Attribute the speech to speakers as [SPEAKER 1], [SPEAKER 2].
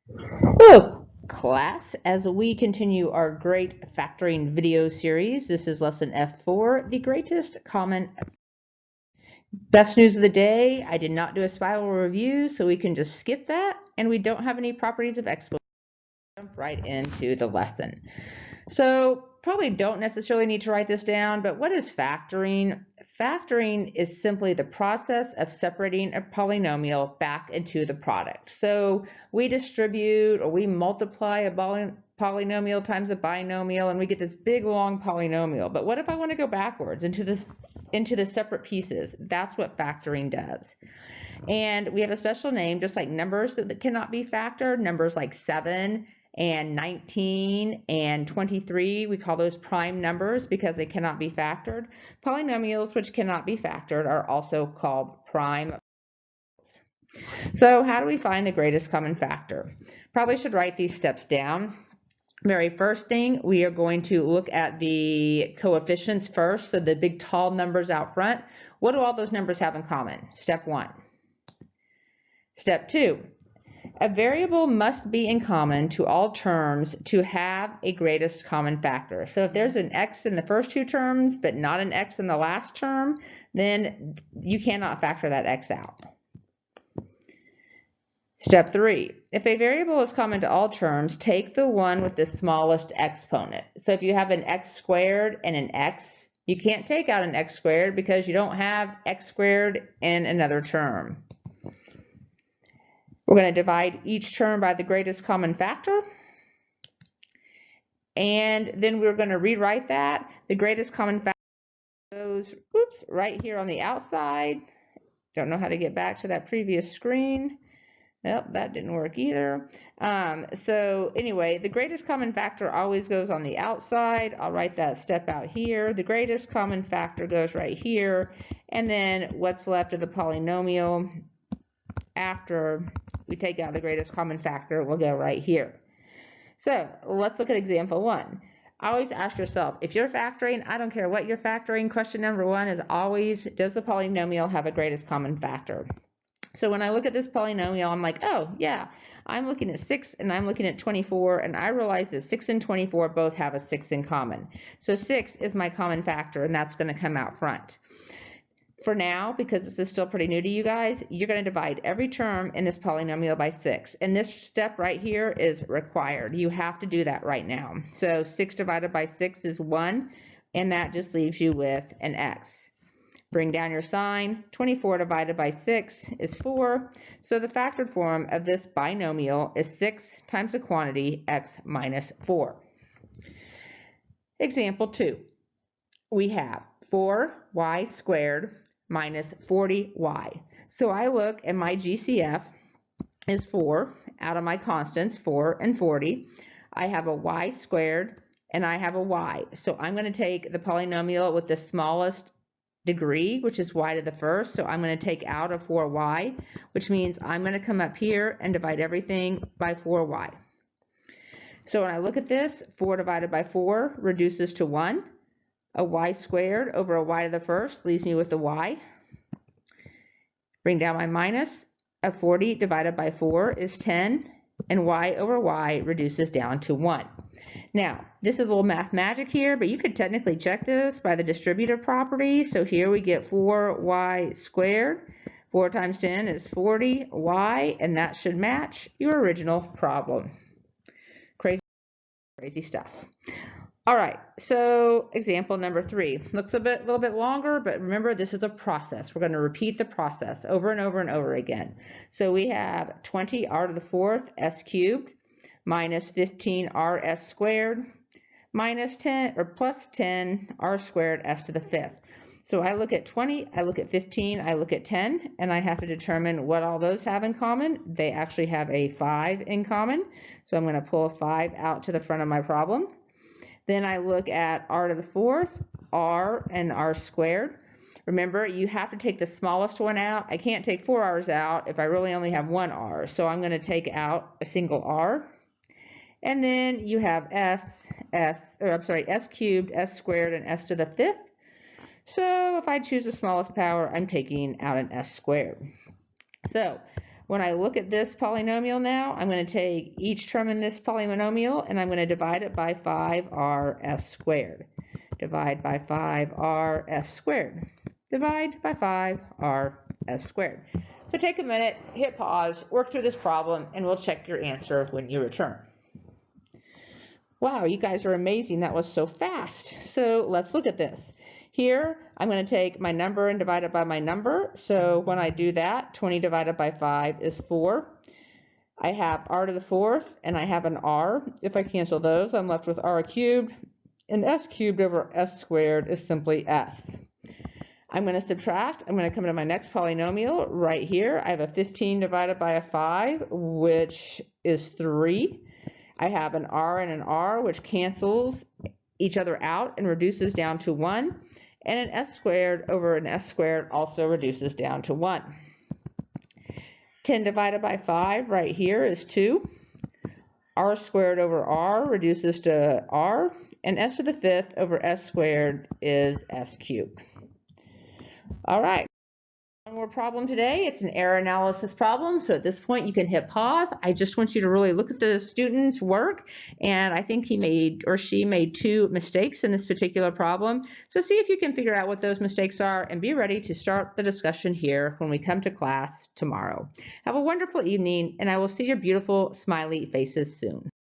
[SPEAKER 1] Hello, class. As we continue our great factoring video series, this is lesson F4, the greatest common. Best news of the day, I did not do a spiral review, so we can just skip that, and we don't have any properties of exponents. Jump right into the lesson. So probably don't necessarily need to write this down, but what is factoring? Factoring is simply the process of separating a polynomial back into the product. So we distribute or we multiply a polynomial times a binomial and we get this big long polynomial. But what if I want to go backwards into the separate pieces? That's what factoring does. And we have a special name, just like numbers that cannot be factored, numbers like 7 and 19 and 23, we call those prime numbers because they cannot be factored. Polynomials, which cannot be factored, are also called prime. So how do we find the greatest common factor? Probably should write these steps down. Very first thing, we are going to look at the coefficients first, so the big tall numbers out front. What do all those numbers have in common? Step 1. Step 2. A variable must be in common to all terms to have a greatest common factor. So if there's an x in the first two terms, but not an x in the last term, then you cannot factor that x out. Step 3, if a variable is common to all terms, take the one with the smallest exponent. So if you have an x squared and an x, you can't take out an x squared because you don't have x squared in another term. We're going to divide each term by the greatest common factor. And then we're going to rewrite that. The greatest common factor goes right here on the outside. Don't know how to get back to that previous screen. Nope, that didn't work either. So anyway, the greatest common factor always goes on the outside. I'll write that step out here. The greatest common factor goes right here. And then what's left of the polynomial after we take out the greatest common factor will go right here. So let's look at example 1. Always ask yourself, if you're factoring, I don't care what you're factoring, question number 1 is always, does the polynomial have a greatest common factor? So when I look at this polynomial, I'm like, oh yeah, I'm looking at 6 and I'm looking at 24, and I realize that 6 and 24 both have a 6 in common. So 6 is my common factor, and that's going to come out front. For now, because this is still pretty new to you guys, you're going to divide every term in this polynomial by 6. And this step right here is required. You have to do that right now. So 6 divided by 6 is 1, and that just leaves you with an x. Bring down your sign. 24 divided by 6 is 4. So the factored form of this binomial is 6 times the quantity x minus 4. Example 2. We have 4y squared minus 40y. So I look and my GCF is 4 out of my constants, 4 and 40. I have a y squared and I have a y. So I'm going to take the polynomial with the smallest degree, which is y to the first. So I'm going to take out a 4y, which means I'm going to come up here and divide everything by 4y. So when I look at this, 4 divided by 4 reduces to 1. A y squared over a y to the first leaves me with a y. Bring down my minus. A 40 divided by 4 is 10, and y over y reduces down to 1. Now, this is a little math magic here, but you could technically check this by the distributive property. So here we get 4y squared. 4 times 10 is 40y, and that should match your original problem. Crazy stuff. All right, so example number 3 looks a little bit longer, but remember this is a process. We're going to repeat the process over and over and over again. So we have 20r to the 4th s cubed minus 15r s squared minus 10 or plus 10 r squared s to the 5th. So I look at 20, I look at 15, I look at 10, and I have to determine what all those have in common. They actually have a 5 in common. So I'm going to pull a 5 out to the front of my problem. Then I look at r to the 4th, r and r squared. Remember, you have to take the smallest one out. I can't take 4 r's out if I really only have 1 r. So I'm going to take out a single r. And then you have s cubed, s squared, and s to the 5th. So if I choose the smallest power, I'm taking out an s squared. So when I look at this polynomial now, I'm going to take each term in this polynomial and I'm going to divide it by 5rs squared. Divide by 5rs squared. Divide by 5rs squared. So take a minute, hit pause, work through this problem, and we'll check your answer when you return. Wow, you guys are amazing. That was so fast. So let's look at this. Here, I'm going to take my number and divide it by my number. So when I do that, 20 divided by 5 is 4. I have r to the 4th, and I have an r. If I cancel those, I'm left with r cubed, and s cubed over s squared is simply s. I'm going to subtract. I'm going to come to my next polynomial right here. I have a 15 divided by a 5, which is 3. I have an r and an r, which cancels each other out and reduces down to 1. And an s squared over an s squared also reduces down to 1. 10 divided by 5 right here is 2. R squared over r reduces to r. And s to the 5th over s squared is s cubed. All right. One more problem today. It's an error analysis problem. So at this point you can hit pause. I just want you to really look at the student's work, and I think he made or she made 2 mistakes in this particular problem. So see if you can figure out what those mistakes are and be ready to start the discussion here when we come to class tomorrow. Have a wonderful evening, and I will see your beautiful smiley faces soon.